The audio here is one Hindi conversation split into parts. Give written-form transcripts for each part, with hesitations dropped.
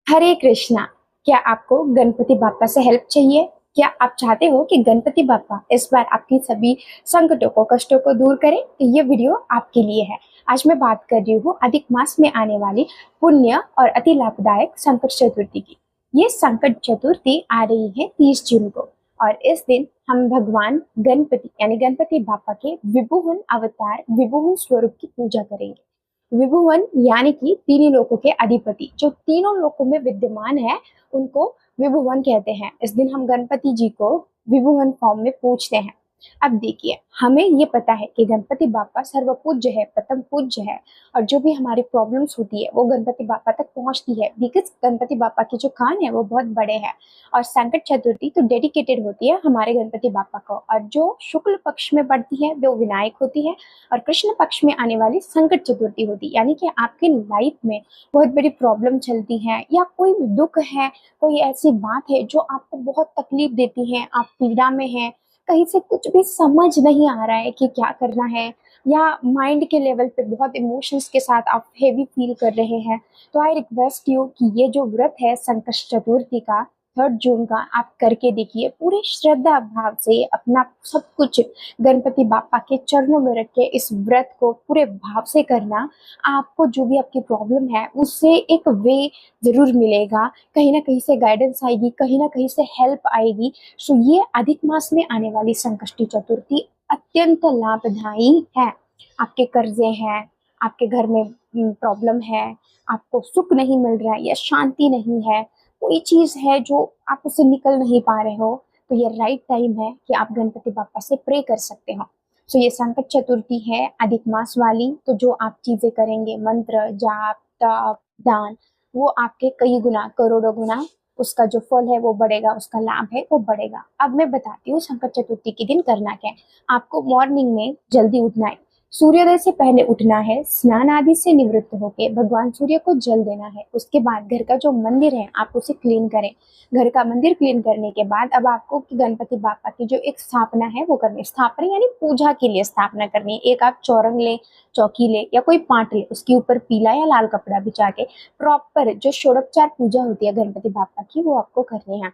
हरे कृष्णा। क्या आपको गणपति बाप्पा से हेल्प चाहिए? क्या आप चाहते हो कि गणपति बाप्पा इस बार आपकी सभी संकटों को, कष्टों को दूर करें? तो ये वीडियो आपके लिए है। आज मैं बात कर रही हूँ अधिक मास में आने वाली पुण्य और अति लाभदायक संकट चतुर्थी की। ये संकट चतुर्थी आ रही है 30 जून को, और इस दिन हम भगवान गणपति यानी गणपति बाप्पा के विभुवन अवतार, विभुवन स्वरूप की पूजा करेंगे। विभुवन यानी कि तीनों लोकों के अधिपति, जो तीनों लोकों में विद्यमान है, उनको विभुवन कहते हैं। इस दिन हम गणपति जी को विभुवन फॉर्म में पूजते हैं। अब देखिए, हमें ये पता है कि गणपति बाप्पा सर्वपूज्य है, प्रथम पूज्य है, और जो भी हमारी प्रॉब्लम्स होती है वो गणपति बाप्पा तक पहुंचती है, बिकॉज गणपति बाप्पा के जो कान है वो बहुत बड़े हैं। और संकट चतुर्थी तो डेडिकेटेड होती है हमारे गणपति बाप्पा को, और जो शुक्ल पक्ष में पड़ती है वो विनायक होती है, और कृष्ण पक्ष में आने वाली संकट चतुर्थी होती है। यानी कि आपके लाइफ में बहुत बड़ी प्रॉब्लम चलती है, या कोई दुख है, कोई ऐसी बात है जो आपको बहुत तकलीफ देती है, आप पीड़ा में हैं, कहीं से कुछ भी समझ नहीं आ रहा है कि क्या करना है, या माइंड के लेवल पे बहुत इमोशंस के साथ आप हेवी फील कर रहे हैं, तो आई रिक्वेस्ट यू कि ये जो व्रत है संकट चतुर्थी का 3 जून का, आप करके देखिए। पूरे श्रद्धा भाव से अपना सब कुछ गणपति बाप्पा के चरणों में रख के इस व्रत को पूरे भाव से करना। आपको जो भी आपकी प्रॉब्लम है उससे एक वे जरूर मिलेगा, कहीं ना कहीं से गाइडेंस आएगी, कहीं ना कहीं से हेल्प आएगी। सो ये अधिक मास में आने वाली संकष्टी चतुर्थी अत्यंत लाभदायी है। आपके कर्जे हैं, आपके घर में प्रॉब्लम है, आपको सुख नहीं मिल रहा है या शांति नहीं है, कोई चीज है जो आप उससे निकल नहीं पा रहे हो, तो ये राइट टाइम है कि आप गणपति बाप्पा से प्रे कर सकते हो। सो ये संकट चतुर्थी है अधिक मास वाली, तो जो आप चीजें करेंगे, मंत्र, जाप, तप, दान, वो आपके कई गुना, करोड़ों गुना उसका जो फल है वो बढ़ेगा, उसका लाभ है वो बढ़ेगा। अब मैं बताती हूँ संकट चतुर्थी के दिन करना क्या है। आपको मॉर्निंग में जल्दी उठना है, सूर्योदय से पहले उठना है, स्नान आदि से निवृत्त होकर भगवान सूर्य को जल देना है। उसके बाद घर का जो मंदिर है आप उसे क्लीन करें। घर का मंदिर क्लीन करने के बाद अब आपको कि गणपति बाप्पा की जो एक स्थापना है वो करनी है। स्थापना यानी पूजा के लिए स्थापना करनी है। एक आप चौरंग ले, चौकी ले, या कोई पाट ले, उसके ऊपर पीला या लाल कपड़ा बिछा के प्रॉपर जो षोडोपचार पूजा होती है गणपति बाप्पा की, वो आपको करनी है।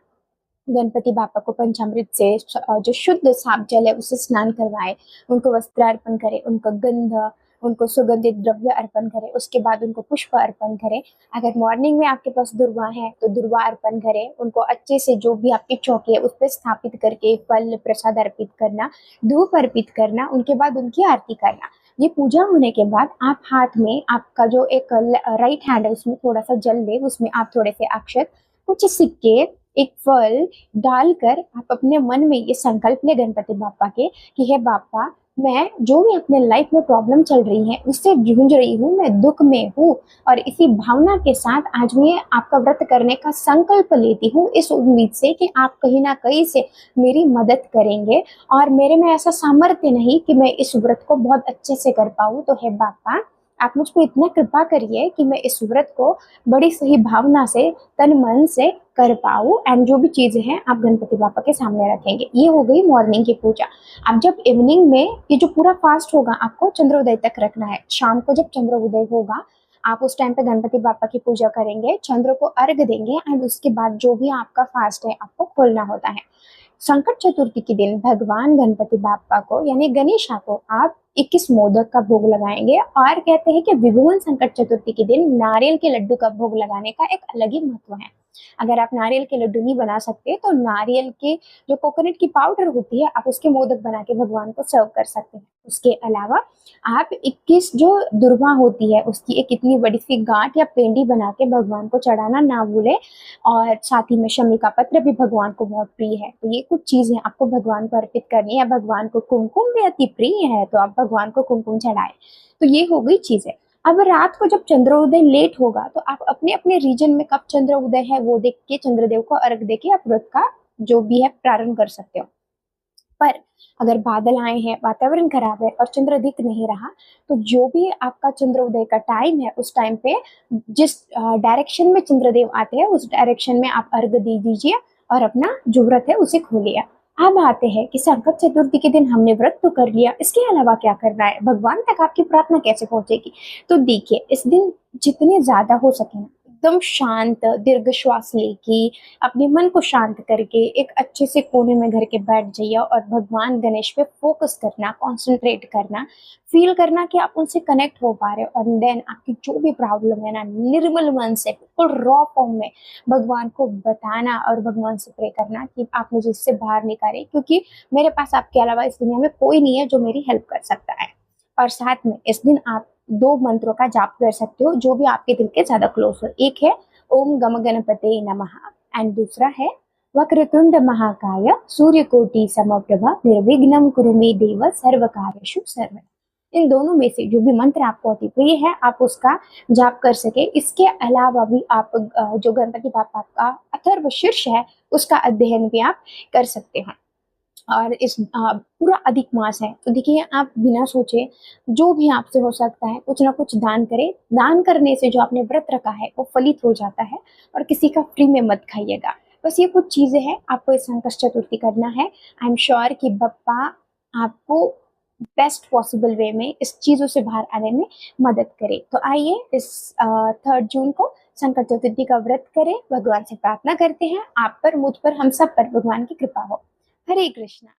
गणपति बाप्पा को पंचामृत से जो शुद्ध साफ जल है उससे स्नान करवाए, उनको वस्त्र अर्पण करें, उनको गंध, उनको सुगंधित द्रव्य अर्पण करें, उसके बाद उनको पुष्प अर्पण करें। अगर मॉर्निंग में आपके पास दुर्वा है तो दुर्वा अर्पण करें। उनको अच्छे से जो भी आपकी चौकी है उस पर स्थापित करके फल प्रसाद अर्पित करना, धूप अर्पित करना, उनके बाद उनकी आरती करना। ये पूजा होने के बाद आप हाथ में, आपका जो एक राइट हैंड है उसमें थोड़ा सा जल ले, उसमें आप थोड़े से अक्षत, कुछ सिक्के, एक फल डालकर आप अपने मन में ये संकल्प ले गणपति बाप्पा के कि हे बाप्पा, मैं जो भी अपने लाइफ में प्रॉब्लम चल रही है उससे जूझ रही हूँ, मैं दुख में हूँ, और इसी भावना के साथ आज मैं आपका व्रत करने का संकल्प लेती हूँ, इस उम्मीद से कि आप कहीं ना कहीं से मेरी मदद करेंगे, और मेरे में ऐसा सामर्थ्य नहीं कि मैं इस व्रत को बहुत अच्छे से कर पाऊँ। तो हे बाप्पा, आप मुझको इतना कृपा करिए कि मैं इस व्रत को बड़ी सही भावना से, तन मन से कर पाऊँ। एंड जो भी चीजें हैं आप गणपति बाप्पा के सामने रखेंगे। ये हो गई मॉर्निंग की पूजा। अब जब इवनिंग में ये जो पूरा फास्ट होगा आपको चंद्रोदय तक रखना है। शाम को जब चंद्रोदय होगा आप उस टाइम पे गणपति बाप्पा की पूजा करेंगे, चंद्र को अर्घ देंगे, एंड उसके बाद जो भी आपका फास्ट है आपको खोलना होता है। संकट चतुर्थी के दिन भगवान गणपति बाप्पा को यानी गणेशा को आप 21 मोदक का भोग लगाएंगे, और कहते हैं कि विभुवन संकट चतुर्थी के दिन नारियल के लड्डू का भोग लगाने का एक अलग ही महत्व है। अगर आप नारियल के लड्डू नहीं बना सकते तो नारियल के जो कोकोनट की पाउडर होती है आप उसके मोदक बना के भगवान को सर्व कर सकते हैं। उसके अलावा आप 21 जो दुर्वा होती है उसकी एक इतनी बड़ी सी गांठ या पेंडी बना के भगवान को चढ़ाना ना भूले, और साथ ही में शमी का पत्र भी भगवान को बहुत प्रिय है, तो ये कुछ चीजें आपको भगवान को अर्पित करनी है। भगवान को कुमकुम भी अति प्रिय है तो आप भगवान को कुमकुम चढ़ाए। तो ये हो गई चीजें। अब रात को जब चंद्रोदय लेट होगा तो आप अपने अपने रीजन में कब चंद्रोदय है वो देख के चंद्रदेव को अर्घ देके आप व्रत का जो भी है प्रारंभ कर सकते हो। पर अगर बादल आए हैं, वातावरण खराब है और चंद्र दिख नहीं रहा, तो जो भी आपका चंद्रोदय का टाइम है उस टाइम पे जिस डायरेक्शन में चंद्रदेव आते हैं उस डायरेक्शन में आप अर्घ दे दीजिए और अपना जो व्रत है उसे खोलिए। अब आते हैं कि संकट चतुर्थी के दिन हमने व्रत तो कर लिया, इसके अलावा क्या करना है, भगवान तक आपकी प्रार्थना कैसे पहुंचेगी। तो देखिए, इस दिन जितने ज्यादा हो सके ना एकदम शांत दीर्घ श्वास लेके अपने मन को शांत करके एक अच्छे से कोने में घर के बैठ जाइए और भगवान गणेश पे फोकस करना, कंसंट्रेट करना, फील करना कि आप उनसे कनेक्ट हो पा रहे हो। और देन आपकी जो भी प्रॉब्लम है ना, निर्मल मन से बिल्कुल रॉ फॉर्म में भगवान को बताना और भगवान से प्रे करना कि आप मुझे इससे बाहर निकालें, क्योंकि मेरे पास आपके अलावा इस दुनिया में कोई नहीं है जो मेरी हेल्प कर सकता है। और साथ में इस दिन आप 2 मंत्रों का जाप कर सकते हो जो भी आपके दिल के ज़्यादा क्लोज़ हो। एक है ओम गम गणपते नमः एंड दूसरा है वक्रतुंड महाकाय सूर्यकोटि समप्रभा निर्विघ्नं कुरु मे देव सर्वकार्येषु सर्वदा। इन दोनों में से जो भी मंत्र आपको अति प्रिय है आप उसका जाप कर सके। इसके अलावा भी आप जो गणपति बापा का अथर्व शीर्ष है उसका अध्ययन भी आप कर सकते हैं। और इस पूरा अधिक मास है तो देखिए आप बिना सोचे जो भी आपसे हो सकता है कुछ ना कुछ दान करें। दान करने से जो आपने व्रत रखा है वो फलित हो जाता है। और किसी का फ्री में मत खाइएगा। बस ये कुछ चीजें हैं आपको इस संकष्ट चतुर्थी करना है। आई एम श्योर कि बप्पा आपको बेस्ट पॉसिबल वे में इस चीजों से बाहर आने में मदद करे। तो आइए इस 3 जून को संकट चतुर्थी का व्रत करें, भगवान से प्रार्थना करते हैं आप पर, मुझ पर, हम सब पर भगवान की कृपा हो। हरे कृष्णा।